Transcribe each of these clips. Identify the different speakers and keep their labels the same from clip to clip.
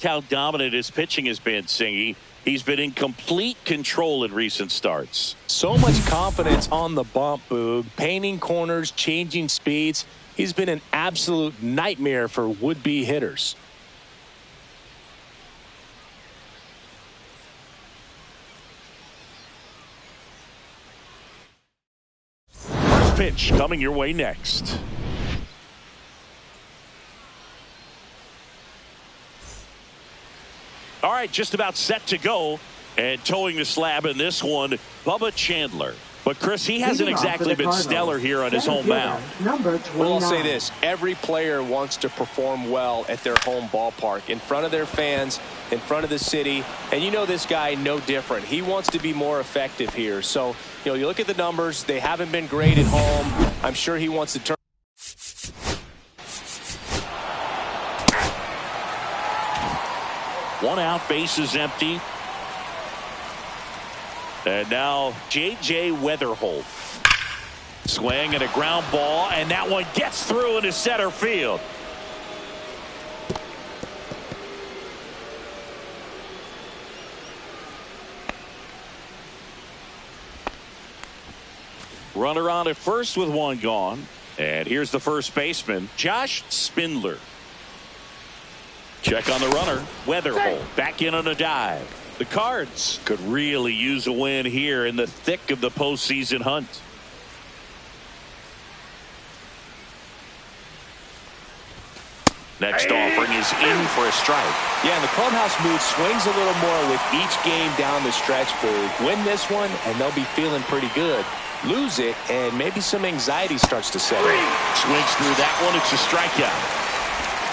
Speaker 1: how dominant his pitching has been, Singy. He's been in complete control in recent starts.
Speaker 2: So much confidence on the bump, Boog. Painting corners, changing speeds. He's been an absolute nightmare for would-be hitters.
Speaker 1: First pitch coming your way next. All right, just about set to go. And towing the slab in this one, Bubba Chandler. But, Chris, he hasn't exactly been stellar here on his home mound.
Speaker 2: Well, I'll say this. Every player wants to perform well at their home ballpark, in front of their fans, in front of the city. And you know this guy no different. He wants to be more effective here. So, you know, you look at the numbers. They haven't been great at home. I'm sure he wants to turn.
Speaker 1: One out, base is empty. And now J.J. Weatherholt. Swing and a ground ball, and that one gets through into center field. Runner on at first with one gone. And here's the first baseman, Josh Spindler. Check on the runner. Weatherholt back in on a dive. The Cards could really use a win here in the thick of the postseason hunt. Next offering is in for a strike.
Speaker 2: Yeah, and the clubhouse mood swings a little more with each game down the stretch. Win this one, and they'll be feeling pretty good. Lose it, and maybe some anxiety starts to set in.
Speaker 1: Swings through that one. It's a strikeout.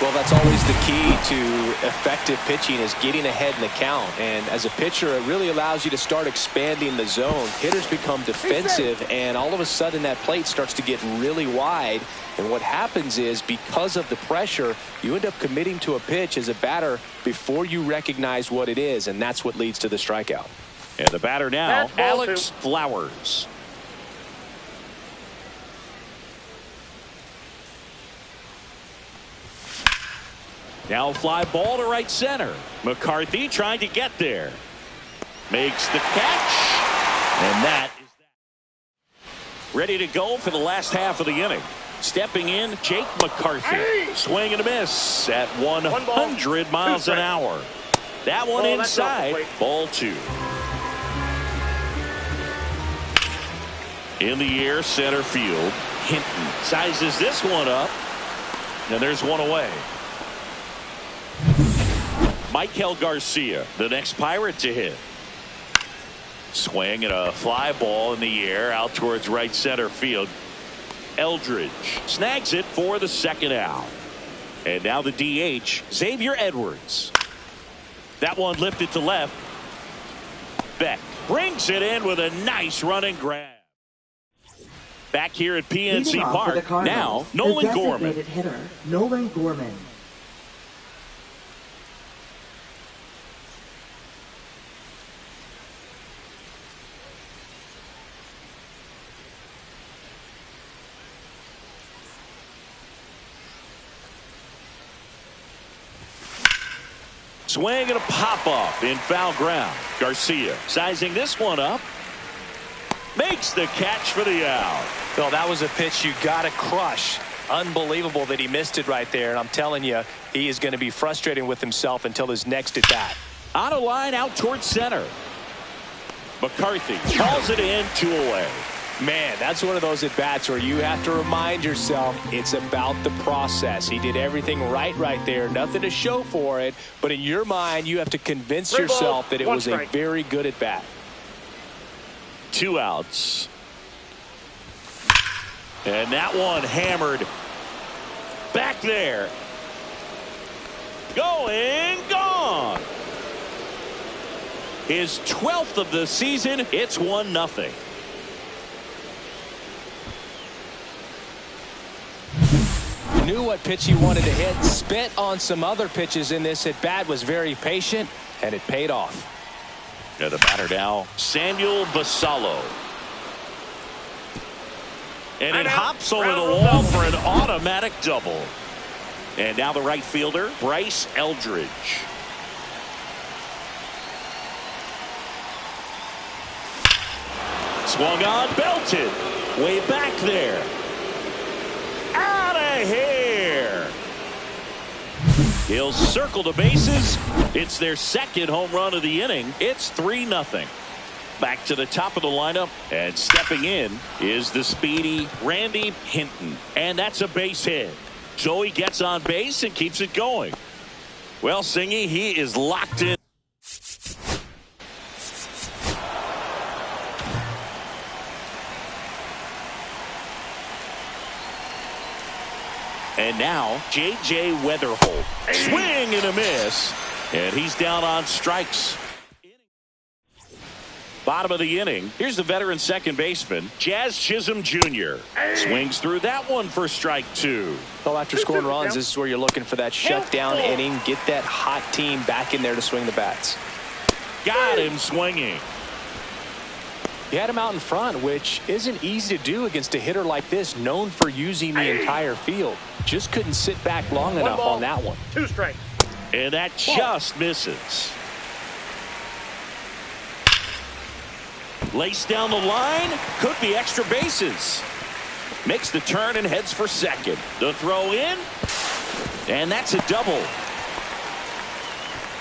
Speaker 2: Well, that's always the key to effective pitching, is getting ahead in the count. And as a pitcher, it really allows you to start expanding the zone. Hitters become defensive, and all of a sudden that plate starts to get really wide. And what happens is, because of the pressure, you end up committing to a pitch as a batter before you recognize what it is, and that's what leads to the strikeout.
Speaker 1: And the batter now, Alex Flowers. Now fly ball to right center. McCarthy trying to get there. Makes the catch. And that is that. Ready to go for the last half of the inning. Stepping in, Jake McCarthy. Swing and a miss at 100 miles an hour. That one inside. Ball two. In the air, center field. Hinton sizes this one up. And there's one away. Michael Garcia, the next Pirate to hit. Swing and a fly ball in the air out towards right center field. Eldridge snags it for the second out. And now the DH, Xavier Edwards. That one lifted to left. Beck brings it in with a nice running grab. Back here at PNC Park, now Nolan Gorman.
Speaker 3: Hitter, Nolan Gorman.
Speaker 1: Swing and a pop-up in foul ground. Garcia sizing this one up. Makes the catch for the out.
Speaker 2: Well, that was a pitch you got to crush. Unbelievable that he missed it right there. And I'm telling you, he is going to be frustrating with himself until his next at bat.
Speaker 1: On a line out towards center. McCarthy calls it in, 2 away.
Speaker 2: Man, that's one of those at-bats where you have to remind yourself it's about the process. He did everything right there. Nothing to show for it. But in your mind, you have to convince yourself that it was a very good at-bat.
Speaker 1: 2 outs. And that one hammered back there. Going, gone. His 12th of the season. It's 1-0.
Speaker 2: Knew what pitch he wanted to hit. Spit on some other pitches in this at bat. Was very patient, and it paid off.
Speaker 1: And the batter now, Samuel Basallo. And it hops over the wall for an automatic double. And now the right fielder, Bryce Eldridge. Swung on, belted. Way back there. Out of here. He'll circle the bases. It's their second home run of the inning. It's 3-0. Back to the top of the lineup, and stepping in is the speedy Randy Hinton, and that's a base hit. So he gets on base and keeps it going. Well, Singy, he is locked in. And now J.J. Weatherholt. Swing and a miss, and he's down on strikes. Bottom of the inning. Here's the veteran second baseman, Jazz Chisholm Jr. Swings through that one for strike 2.
Speaker 2: Well, after scoring runs, this is where you're looking for that shutdown inning. Get that hot team back in there to swing the bats.
Speaker 1: Got him swinging.
Speaker 2: You had him out in front, which isn't easy to do against a hitter like this, known for using the entire field. Just couldn't sit back long enough on that one.
Speaker 4: 2 strikes.
Speaker 1: And that just misses. Laced down the line. Could be extra bases. Makes the turn and heads for second. The throw in. And that's a double.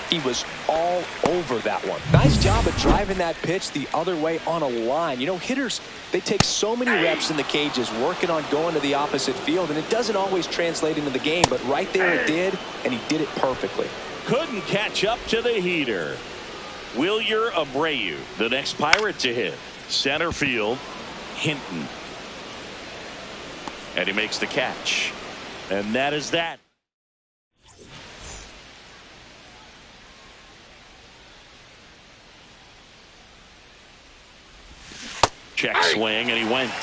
Speaker 2: He was all over that one. Nice job of driving that pitch the other way on a line. You know, hitters, they take so many reps in the cages working on going to the opposite field, and it doesn't always translate into the game, but right there it did, and he did it perfectly.
Speaker 1: Couldn't catch up to the heater. Wilyer Abreu, the next Pirate to hit. Center field, Hinton. And he makes the catch. And that is that. Check swing, and he went.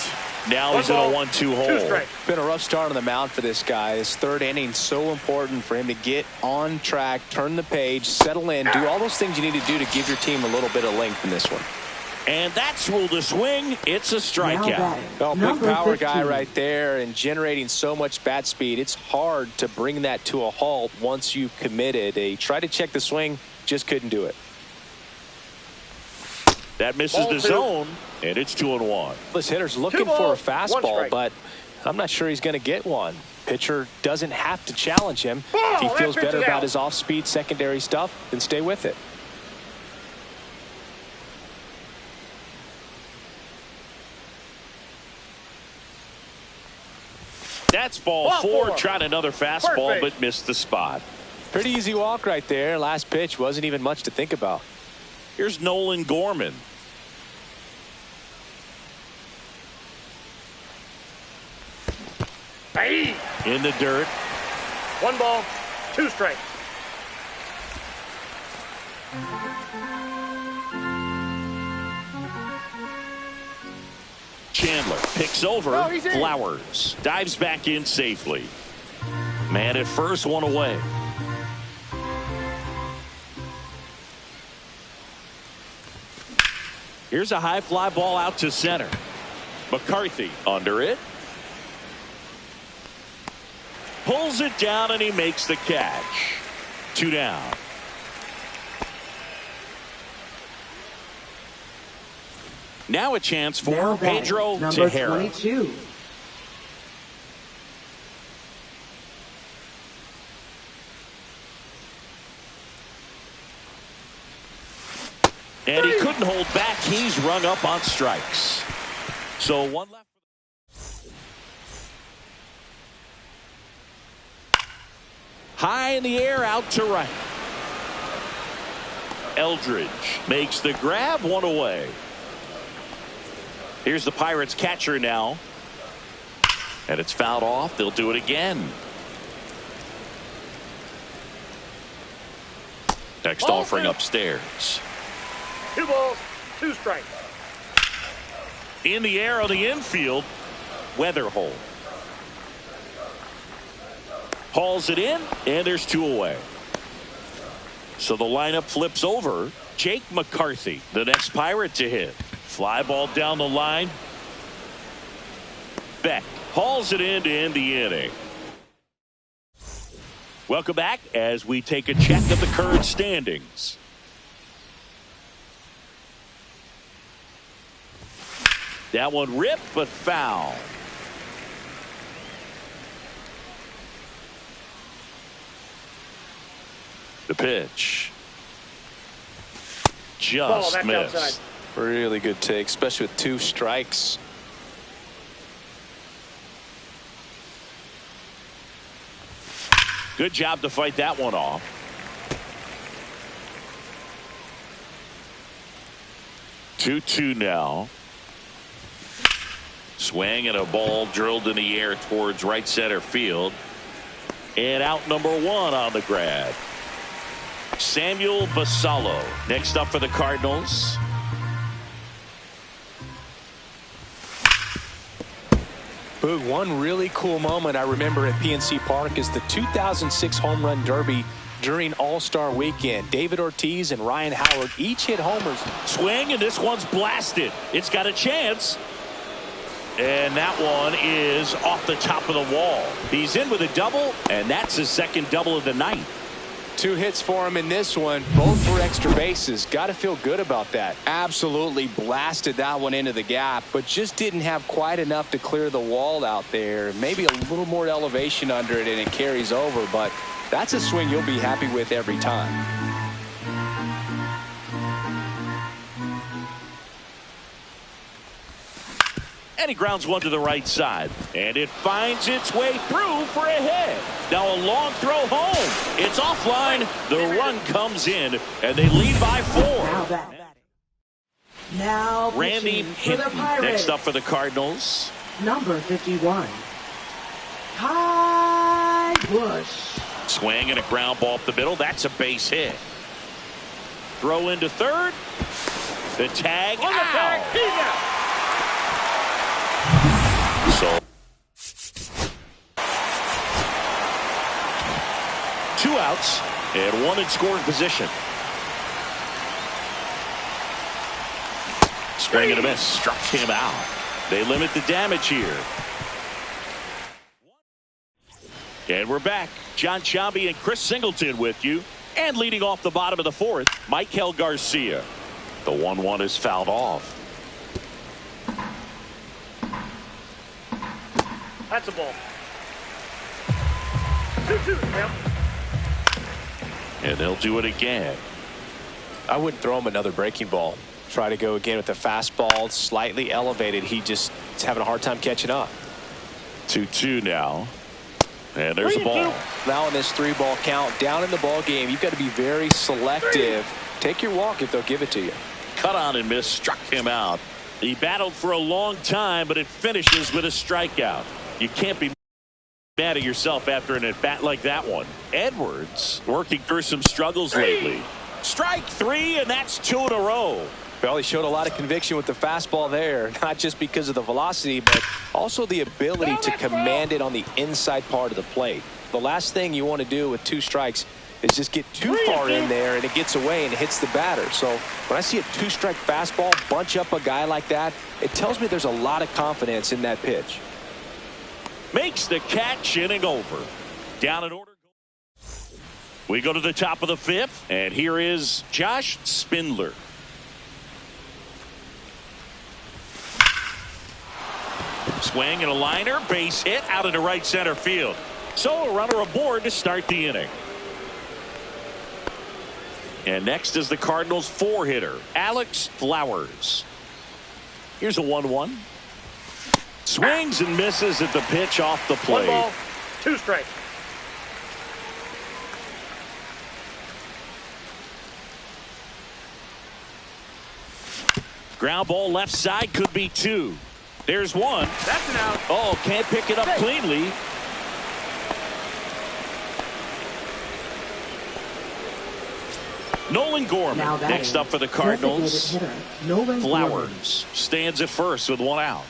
Speaker 1: Now he's in a 1-2 hole.
Speaker 2: Been a rough start on the mound for this guy. His third inning, so important for him to get on track, turn the page, settle in, do all those things you need to do to give your team a little bit of length in this one.
Speaker 1: And that's ruled a swing. It's a strikeout.
Speaker 2: Well, big power guy right there and generating so much bat speed. It's hard to bring that to a halt once you've committed. He tried to check the swing, just couldn't do it.
Speaker 1: That misses the zone, and it's 2-1.
Speaker 2: This hitter's looking for a fastball, but I'm not sure he's going to get one. Pitcher doesn't have to challenge him. If he feels better about his off-speed secondary stuff, then stay with it.
Speaker 1: That's ball 4. Tried another fastball, but missed the spot.
Speaker 2: Pretty easy walk right there. Last pitch wasn't even much to think about.
Speaker 1: Here's Nolan Gorman. In the dirt.
Speaker 4: 1 ball, 2 strikes.
Speaker 1: Chandler picks over Flowers. Dives back in safely. Man at first, 1 away. Here's a high fly ball out to center. McCarthy under it. Pulls it down and he makes the catch. 2 down. Now a chance for Pedro Tejera.
Speaker 3: 22.
Speaker 1: And he couldn't hold back. He's rung up on strikes. So 1 left. High in the air, out to right. Eldridge makes the grab, 1 away. Here's the Pirates catcher now. And it's fouled off. They'll do it again. Next offering upstairs.
Speaker 4: 2 balls, 2 strikes.
Speaker 1: In the air on the infield, Weatherholt. Hauls it in, and there's 2 away. So the lineup flips over. Jake McCarthy, the next Pirate to hit. Fly ball down the line. Beck hauls it in to end the inning. Welcome back as we take a check of the current standings. That one ripped, but foul. The pitch. Just
Speaker 4: that's
Speaker 1: missed.
Speaker 4: outside.
Speaker 2: Really good take, especially with 2 strikes.
Speaker 1: Good job to fight that one off. Two now. Swing and a ball drilled in the air towards right center field. And out number 1 on the grab. Samuel Basallo next up for the Cardinals.
Speaker 2: Boog, one really cool moment I remember at PNC Park is the 2006 Home Run Derby during All-Star Weekend. David Ortiz and Ryan Howard each hit homers.
Speaker 1: Swing, and this one's blasted. It's got a chance. And that one is off the top of the wall. He's in with a double, and that's his second double of the night.
Speaker 2: 2 hits for him in this one, both for extra bases. Got to feel good about that.
Speaker 5: Absolutely blasted that one into the gap, but just didn't have quite enough to clear the wall out there. Maybe a little more elevation under it and it carries over, but that's a swing you'll be happy with every time.
Speaker 1: And he grounds one to the right side. And it finds its way through for a hit. Now a long throw home. It's offline. The run comes in, and they lead by 4.
Speaker 3: Now
Speaker 1: Randy
Speaker 3: pitching for the
Speaker 1: Hinton
Speaker 3: Pirates.
Speaker 1: next up for the Cardinals.
Speaker 3: Number 51. Ty Bush.
Speaker 1: Swing and a ground ball up the middle. That's a base hit. Throw into third. The tag.
Speaker 4: On the tag, he's out.
Speaker 1: So 2 outs and 1 in scoring position. Swing and a miss. Struck him out. They limit the damage here. And we're back. John Sciambi and Chris Singleton with you. And leading off the bottom of the 4th, Michael Garcia. The 1-1 is fouled off.
Speaker 4: That's a ball. 2-2, Tim.
Speaker 1: And they'll do it again.
Speaker 2: I wouldn't throw him another breaking ball. Try to go again with the fastball, slightly elevated. He just is having a hard time catching up.
Speaker 1: 2-2 now. And there's the ball.
Speaker 2: Now in this 3-ball count, down in the ball game, you've got to be very selective. Take your walk if they'll give it to you.
Speaker 1: Cut on and miss, struck him out. He battled for a long time, but it finishes with a strikeout. You can't be mad at yourself after an at-bat like that one. Edwards working through some struggles lately. Strike 3, and that's 2 in a row.
Speaker 2: Well, he showed a lot of conviction with the fastball there, not just because of the velocity, but also the ability to command it on the inside part of the plate. The last thing you want to do with 2 strikes is just get too far in there and it gets away and it hits the batter. So when I see a 2-strike fastball bunch up a guy like that, it tells me there's a lot of confidence in that pitch.
Speaker 1: Makes the catch, inning over. Down in order. We go to the top of the 5th, and here is Josh Spindler. Swing and a liner, base hit out into right center field. So a runner aboard to start the inning. And next is the Cardinals 4-hitter, Alex Flowers. Here's a 1-1. Swings and misses at the pitch off the
Speaker 4: 1
Speaker 1: plate.
Speaker 4: ball, 2 strikes.
Speaker 1: Ground ball left side, could be 2. There's 1.
Speaker 4: That's an out.
Speaker 1: Oh, can't pick it up cleanly. Nolan Gorman next up for the Cardinals. Flowers stands at first with 1 out.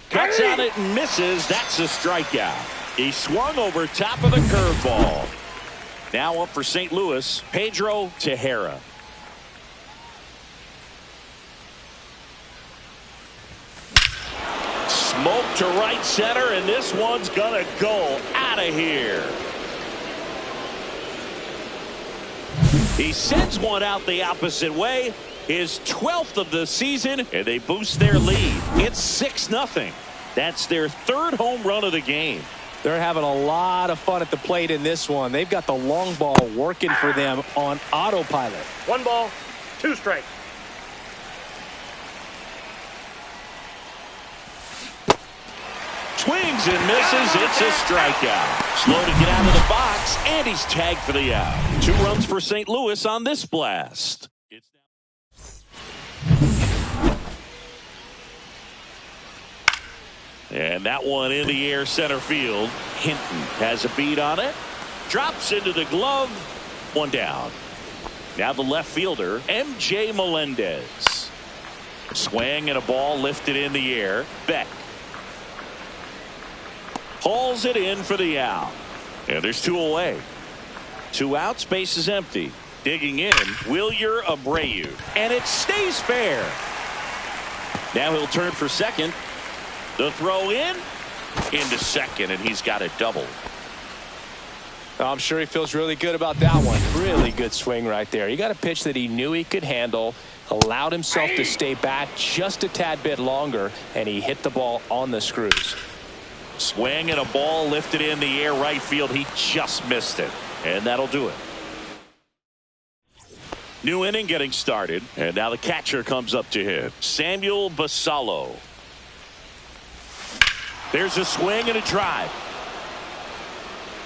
Speaker 1: Cuts on it and misses. That's a strikeout. He swung over top of the curveball. Now up for St. Louis, Pedro Tejera. Smoked to right center, and this one's gonna go out of here. He sends one out the opposite way. His 12th of the season, and they boost their lead. It's 6-0. That's their third home run of the game.
Speaker 2: They're having a lot of fun at the plate in this one. They've got the long ball working for them on autopilot.
Speaker 4: 1 ball, 2 strikes.
Speaker 1: Swings and misses. It's a strikeout. Slow to get out of the box, and he's tagged for the out. 2 runs for St. Louis on this blast. And that one in the air center field. Hinton has a beat on it. Drops into the glove. 1 down. Now the left fielder, M.J. Melendez. Swing and a ball lifted in the air. Beck hauls it in for the out. And there's 2 away. 2 outs, base is empty. Digging in, Wilyer Abreu. And it stays fair. Now he'll turn for second. The throw into second, and he's got a double.
Speaker 2: I'm sure he feels really good about that one. Really good swing right there. He got a pitch that he knew he could handle, allowed himself to stay back just a tad bit longer, and he hit the ball on the screws.
Speaker 1: Swing and a ball lifted in the air right field. He just missed it, and that'll do it. New inning getting started, and now the catcher comes up to him. Samuel Basallo. There's a swing and a drive.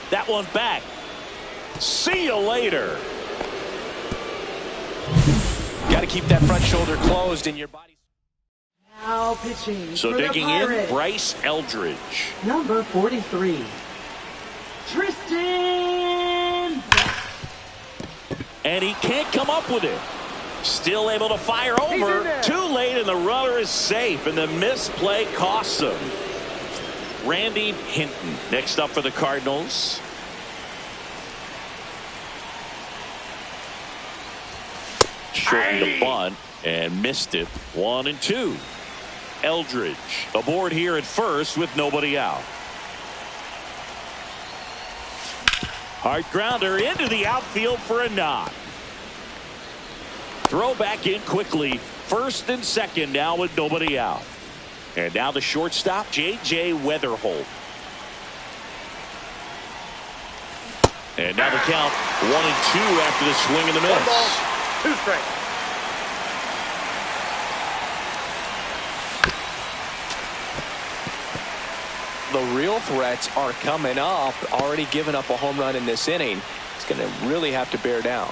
Speaker 1: That one back. See you later.
Speaker 2: Got to keep that front shoulder closed in your body.
Speaker 3: Now pitching.
Speaker 1: So
Speaker 3: for the
Speaker 1: digging in,
Speaker 3: Pirates,
Speaker 1: Bryce Eldridge.
Speaker 3: number 43, Tristan.
Speaker 1: And he can't come up with it. Still able to fire over. Too late, and the runner is safe, and the misplay costs him. Randy Hinton next up for the Cardinals. Shortened the bunt and missed it. 1-2. Eldridge aboard here at first with nobody out. Hard grounder into the outfield for a knock. Throw back in quickly. First and second now with nobody out. And now the shortstop, J.J. Weatherholt. And now the count 1-2 after the swing and the miss.
Speaker 4: 1 ball, 2 strikes.
Speaker 2: The real threats are coming up. Already given up a home run in this inning. He's going to really have to bear down.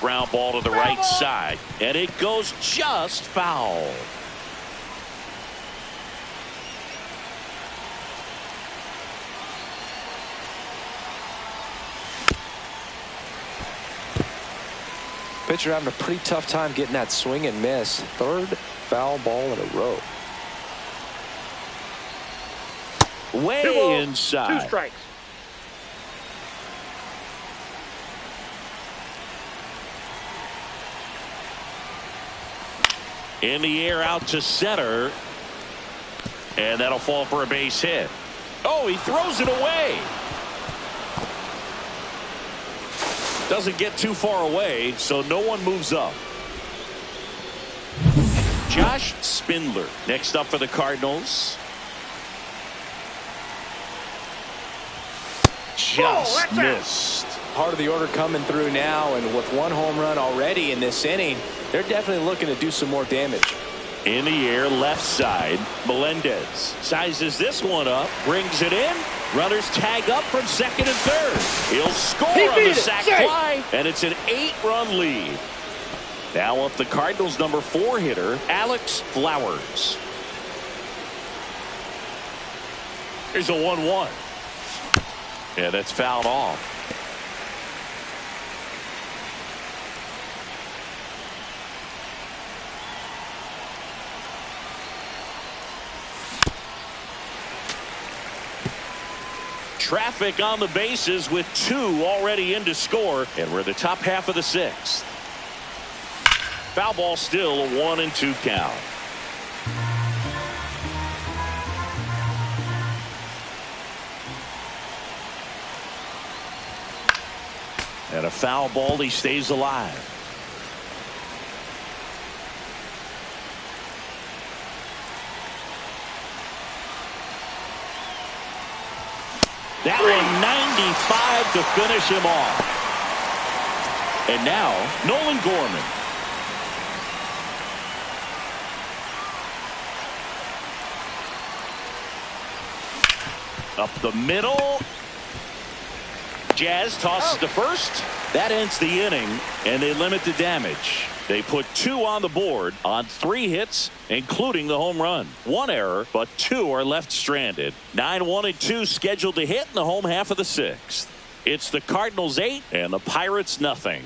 Speaker 1: Ground ball to the right side, and it goes just foul.
Speaker 2: Pitcher having a pretty tough time getting that swing and miss. 3rd foul ball in a row.
Speaker 1: Way
Speaker 4: 2 balls,
Speaker 1: inside.
Speaker 4: 2 strikes.
Speaker 1: In the air out to center. And that'll fall for a base hit. Oh, he throws it away. Doesn't get too far away, so no one moves up. Josh Spindler next up for the Cardinals. Just missed.
Speaker 2: Part of the order coming through now, and with 1 home run already in this inning, they're definitely looking to do some more damage.
Speaker 1: In the air, left side, Melendez sizes this one up, brings it in. Runners tag up from second and third. He'll score on the sac fly, and it's an 8-run lead. Now up the Cardinals' number 4 hitter, Alex Flowers. Here's a 1-1. Yeah, that's fouled off. Traffic on the bases with 2 already in to score, and we're in the top half of the 6th. Foul ball, still a 1-2 count. And a foul ball, he stays alive. That one 95 to finish him off. And now Nolan Gorman. Up the middle. Jazz tosses to first. That ends the inning, and they limit the damage. They put 2 on the board on 3 hits, including the home run. 1 error, but 2 are left stranded. 9-1-2 scheduled to hit in the home half of the 6th. It's the Cardinals 8 and the Pirates nothing.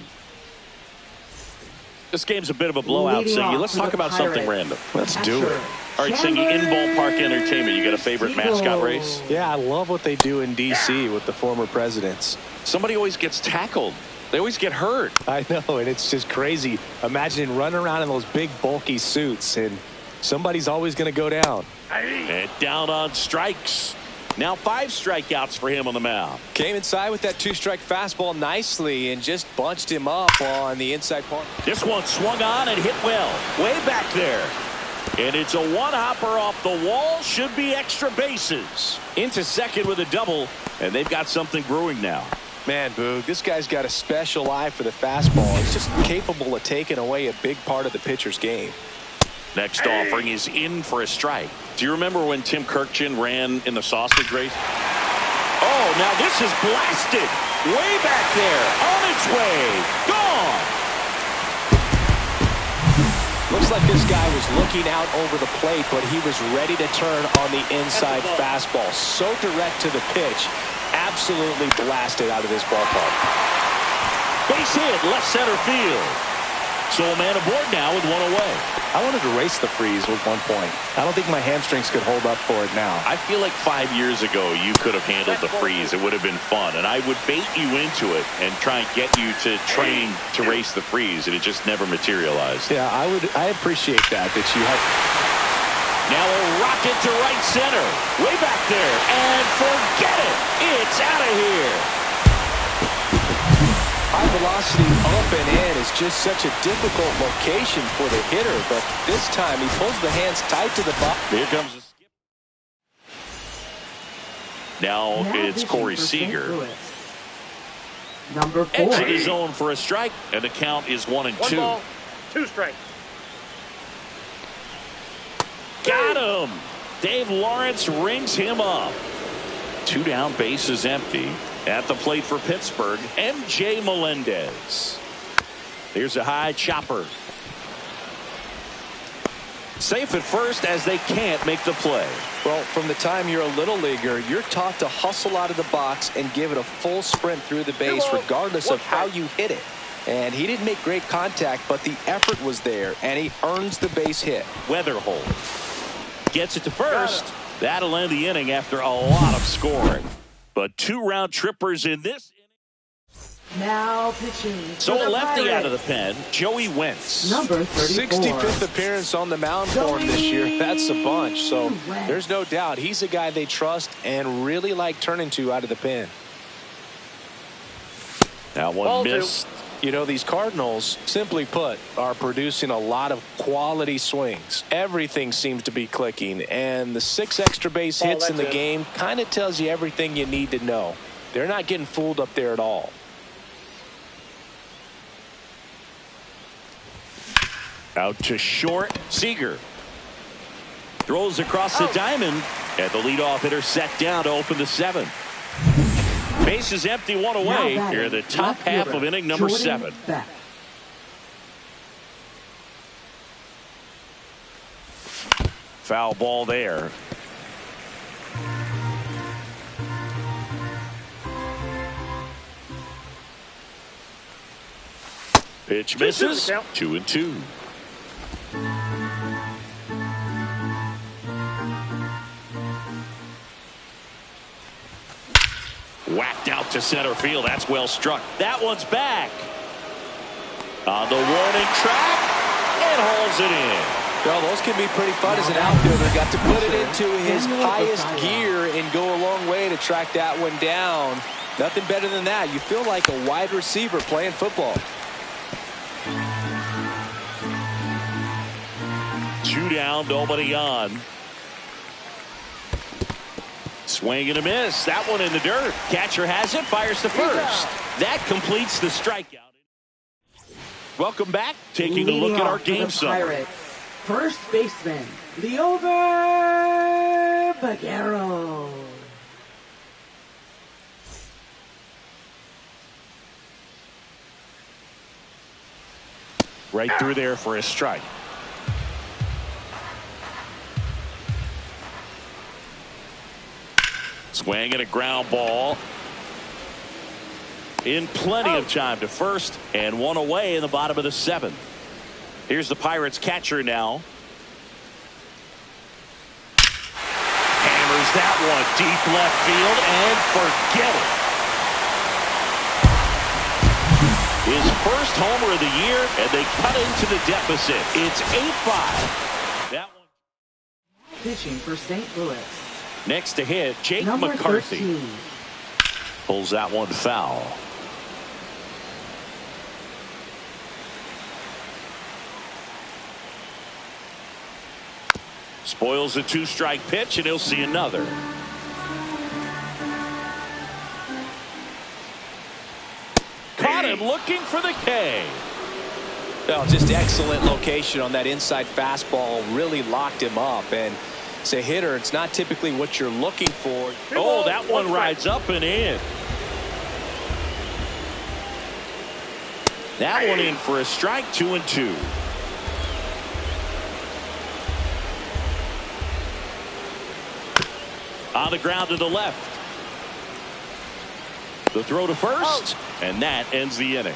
Speaker 1: This game's a bit of a blowout, Singy. Let's talk about something random.
Speaker 5: Let's do it.
Speaker 1: All right, Singy, in ballpark entertainment, you got a favorite mascot race?
Speaker 5: Yeah, I love what they do in D.C. with the former presidents.
Speaker 1: Somebody always gets tackled. They always get hurt.
Speaker 5: I know, and it's just crazy. Imagine running around in those big, bulky suits, and somebody's always going to go down.
Speaker 1: And down on strikes. Now 5 strikeouts for him on the mound.
Speaker 2: Came inside with that 2-strike fastball nicely and just bunched him up on the inside part.
Speaker 1: This one swung on and hit well. Way back there. And it's a one-hopper off the wall. Should be extra bases. Into second with a double. And they've got something brewing now.
Speaker 2: Man, Boog, this guy's got a special eye for the fastball. He's just capable of taking away a big part of the pitcher's game.
Speaker 1: Next offering is in for a strike. Do you remember when Tim Kirkchin ran in the sausage race? Oh, now this is blasted. Way back there. On its way. Gone.
Speaker 2: Looks like this guy was looking out over the plate, but he was ready to turn on the inside fastball. So direct to the pitch. Absolutely blasted out of this ballpark.
Speaker 1: Base hit, left center field. So a man aboard now with 1 away.
Speaker 5: I wanted to race the freeze with 1 point. I don't think my hamstrings could hold up for it now.
Speaker 1: I feel like 5 years ago you could have handled the freeze. It would have been fun. And I would bait you into it and try and get you to train to race the freeze. And it just never materialized.
Speaker 5: Yeah, I appreciate that you have.
Speaker 1: Now a rocket to right center. Way back there. And forget it. It's out of here.
Speaker 2: High velocity up and in is just such a difficult location for the hitter, but this time he pulls the hands tight to the body.
Speaker 1: Here comes the skip. Now it's Corey Seager.
Speaker 3: Number 4.
Speaker 1: Exit the zone for a strike, and the count is 1-2.
Speaker 4: 1 ball, 2 strikes.
Speaker 1: Got him. Dave Lawrence rings him up. 2 down, bases empty. At the plate for Pittsburgh, M.J. Melendez. Here's a high chopper. Safe at first as they can't make the play.
Speaker 2: Well, from the time you're a little leaguer, you're taught to hustle out of the box and give it a full sprint through the base regardless of how you hit it. And he didn't make great contact, but the effort was there, and he earns the base hit.
Speaker 1: Weatherhold gets it to first. That'll end the inning after a lot of scoring. But 2 round trippers in this inning.
Speaker 3: Now pitching.
Speaker 1: So a lefty out of the pen, Joey Wentz.
Speaker 3: Number 34.
Speaker 2: 65th appearance on the mound for him this year. That's a bunch. So there's no doubt he's a guy they trust and really like turning to out of the pen.
Speaker 1: That one missed.
Speaker 2: You know, these Cardinals, simply put, are producing a lot of quality swings. Everything seems to be clicking, and the 6 extra base hits in the game kind of tells you everything you need to know. They're not getting fooled up there at all.
Speaker 1: Out to short, Seager. Throws across the diamond, and the leadoff hitter set down to open the 7th. Bases empty, 1 away. Here are the top half of inning number 7. Foul ball there. Pitch misses. 2-2. Whacked out to center field. That's well struck. That one's back. On the warning track. and hauls it in.
Speaker 2: Well, those can be pretty fun as an outfielder. Got to put it into his highest gear and go a long way to track that one down. Nothing better than that. You feel like a wide receiver playing football.
Speaker 1: 2 down, nobody on. Swing and a miss. That one in the dirt. Catcher has it, fires to first. That completes the strikeout. Welcome back. Taking a look at our game summary.
Speaker 3: First baseman, Liover Baguero.
Speaker 1: Right through there for a strike. Swing and a ground ball. In plenty of time to first, and one away in the bottom of the 7th. Here's the Pirates catcher now. Hammers that one deep left field and forget it. His first homer of the year, and they cut into the deficit. It's 8-5. That one.
Speaker 3: Pitching for St. Louis.
Speaker 1: Next to hit, Jake
Speaker 3: Number
Speaker 1: McCarthy.
Speaker 3: 13.
Speaker 1: Pulls that one foul. Spoils a 2-strike pitch, and he'll see another. Caught him looking for the K.
Speaker 2: Well, just excellent location on that inside fastball. Really locked him up. And as a hitter, it's not typically what you're looking for.
Speaker 1: Oh, that one rides up and in. That one in for a strike, 2-2. On the ground to the left. The throw to first, and that ends the inning.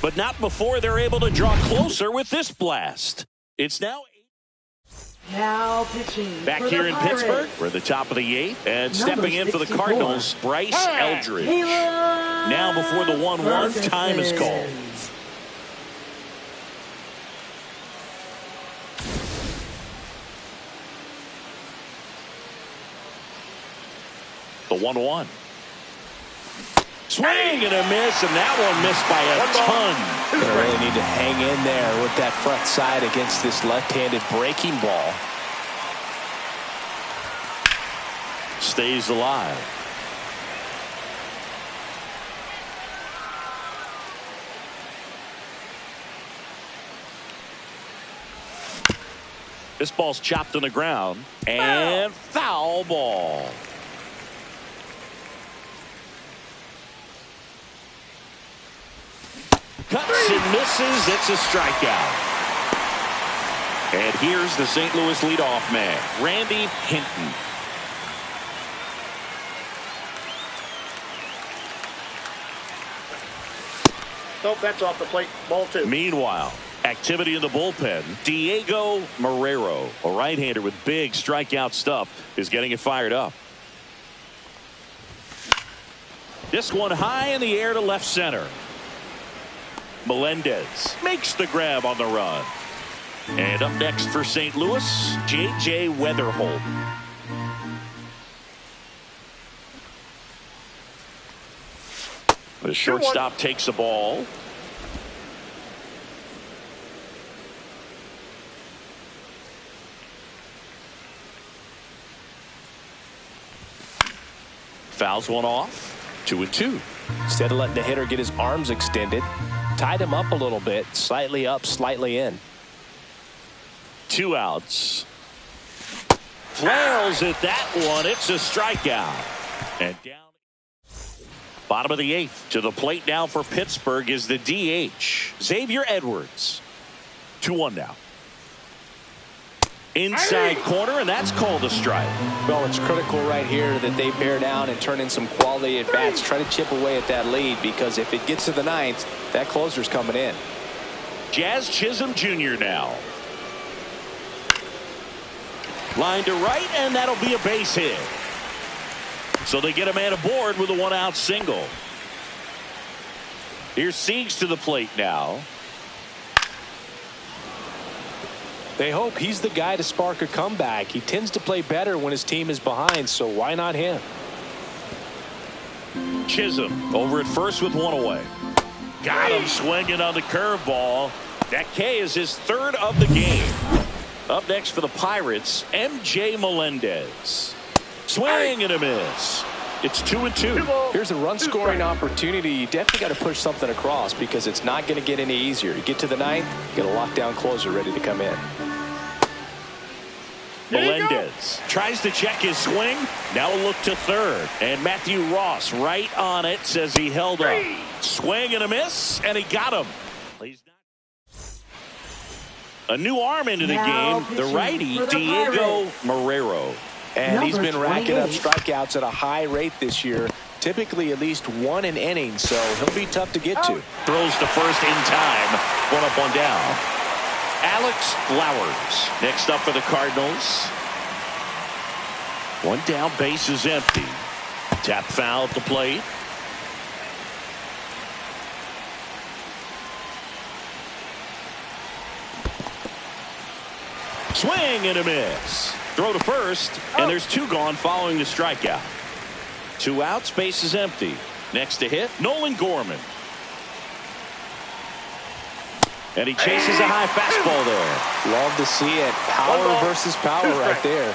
Speaker 1: But not before they're able to draw closer with this blast. It's now
Speaker 3: Pitching
Speaker 1: back
Speaker 3: for
Speaker 1: here
Speaker 3: the
Speaker 1: in
Speaker 3: Pirates.
Speaker 1: Pittsburgh. We're at the top of the 8th. And
Speaker 3: Number
Speaker 1: stepping in for the
Speaker 3: 64.
Speaker 1: Cardinals, Bryce Eldridge. Now before the 1-1, time is called. The 1-1. Swing and a miss, and that one missed by a ton.
Speaker 2: Gonna really need to hang in there with that front side against this left-handed breaking ball.
Speaker 1: Stays alive. This ball's chopped on the ground, and foul ball. Cuts and misses. It's a strikeout. And here's the St. Louis leadoff man, Randy Hinton.
Speaker 4: Nope, that's off the plate. Ball 2.
Speaker 1: Meanwhile, activity in the bullpen. Diego Marrero, a right-hander with big strikeout stuff, is getting it fired up. This one high in the air to left center. Melendez makes the grab on the run. And up next for St. Louis, J.J. Weatherholt. The shortstop takes the ball. Fouls one off. 2-2.
Speaker 2: Instead of letting the hitter get his arms extended, tied him up a little bit, slightly up, slightly in.
Speaker 1: 2 outs. Flails at that one. It's a strikeout. And down. Bottom of the 8th. To the plate now for Pittsburgh is the DH, Xavier Edwards. 2-1 now. Inside corner, and that's called a strike.
Speaker 2: Well, it's critical right here that they bear down and turn in some quality at bats. Try to chip away at that lead, because if it gets to the 9th, that closer's coming in.
Speaker 1: Jazz Chisholm Jr. now. Line to right, and that'll be a base hit. So they get a man aboard with a 1-out single. Here's Siegs to the plate now.
Speaker 2: They hope he's the guy to spark a comeback. He tends to play better when his team is behind, so why not him?
Speaker 1: Chisholm over at first with one away. Got him swinging on the curveball. That K is his third of the game. Up next for the Pirates, M.J. Melendez. Swing and a miss. It's 2-2.
Speaker 2: Here's a run-scoring opportunity. You definitely got to push something across because it's not going to get any easier. You get to the ninth, you got a lockdown closer ready to come in.
Speaker 1: Melendez tries to check his swing. Now a look to third. And Matthew Ross right on it, says he held up. Swing and a miss, and he got him. A new arm into the game, the righty, Diego Marrero.
Speaker 2: And he's been racking up strikeouts at a high rate this year, typically at least one an inning, so he'll be tough to get to.
Speaker 1: Throws to first in time. One up, one down. Alex Flowers next up for the Cardinals. One down, base is empty. Tap foul at the plate. Swing and a miss. Throw to first, and there's two gone following the strikeout. 2 outs, base is empty. Next to hit, Nolan Gorman. And he chases a high fastball there.
Speaker 2: Love to see it. Power versus power right there.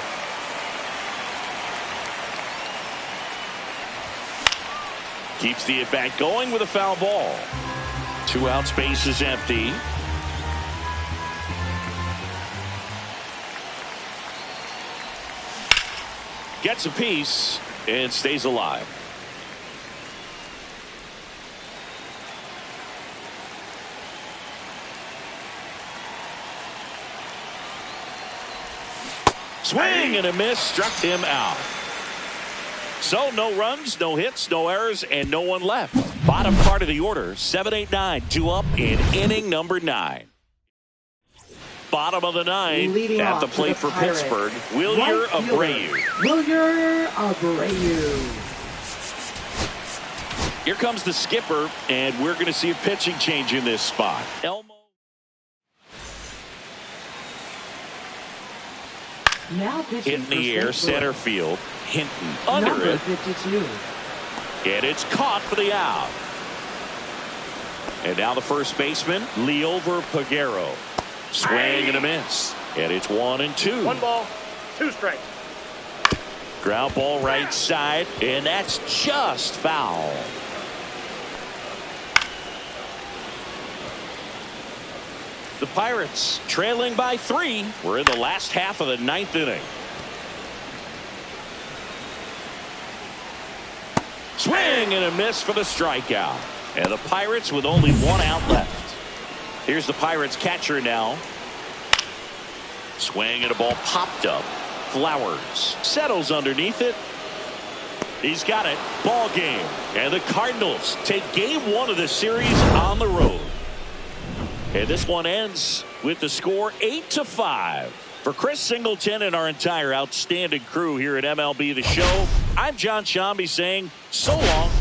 Speaker 1: Keeps the at-bat going with a foul ball. 2 outs, base is empty. Gets a piece and stays alive. Swing and a miss, struck him out. So no runs, no hits, no errors, and no one left. Bottom part of the order, 7-8-9, 2 up in inning number 9. Bottom of the 9th,
Speaker 3: leading
Speaker 1: at the
Speaker 3: off
Speaker 1: plate
Speaker 3: for
Speaker 1: for
Speaker 3: the Pirates,
Speaker 1: Pittsburgh, Wilyer Abreu.
Speaker 3: Wilyer Abreu.
Speaker 1: Here comes the skipper, and we're going to see a pitching change in this spot. Elmo.
Speaker 3: Now pitching
Speaker 1: In the
Speaker 3: for
Speaker 1: air,
Speaker 3: St.
Speaker 1: center
Speaker 3: Louis.
Speaker 1: field. Hinton under
Speaker 3: Number
Speaker 1: it.
Speaker 3: 52.
Speaker 1: And it's caught for the out. And now the first baseman, Leover Peguero. Swing and a miss. And it's 1-2.
Speaker 4: 1 ball, 2 strikes.
Speaker 1: Ground ball right side, and that's just foul. The Pirates trailing by 3. We're in the last half of the 9th inning. Swing and a miss for the strikeout. And the Pirates with only 1 out left. Here's the Pirates catcher now. Swing and a ball popped up. Flowers settles underneath it. He's got it. Ball game. And the Cardinals take game 1 of the series on the road. And this one ends with the score 8-5. For Chris Singleton and our entire outstanding crew here at MLB The Show, I'm John Shambi saying so long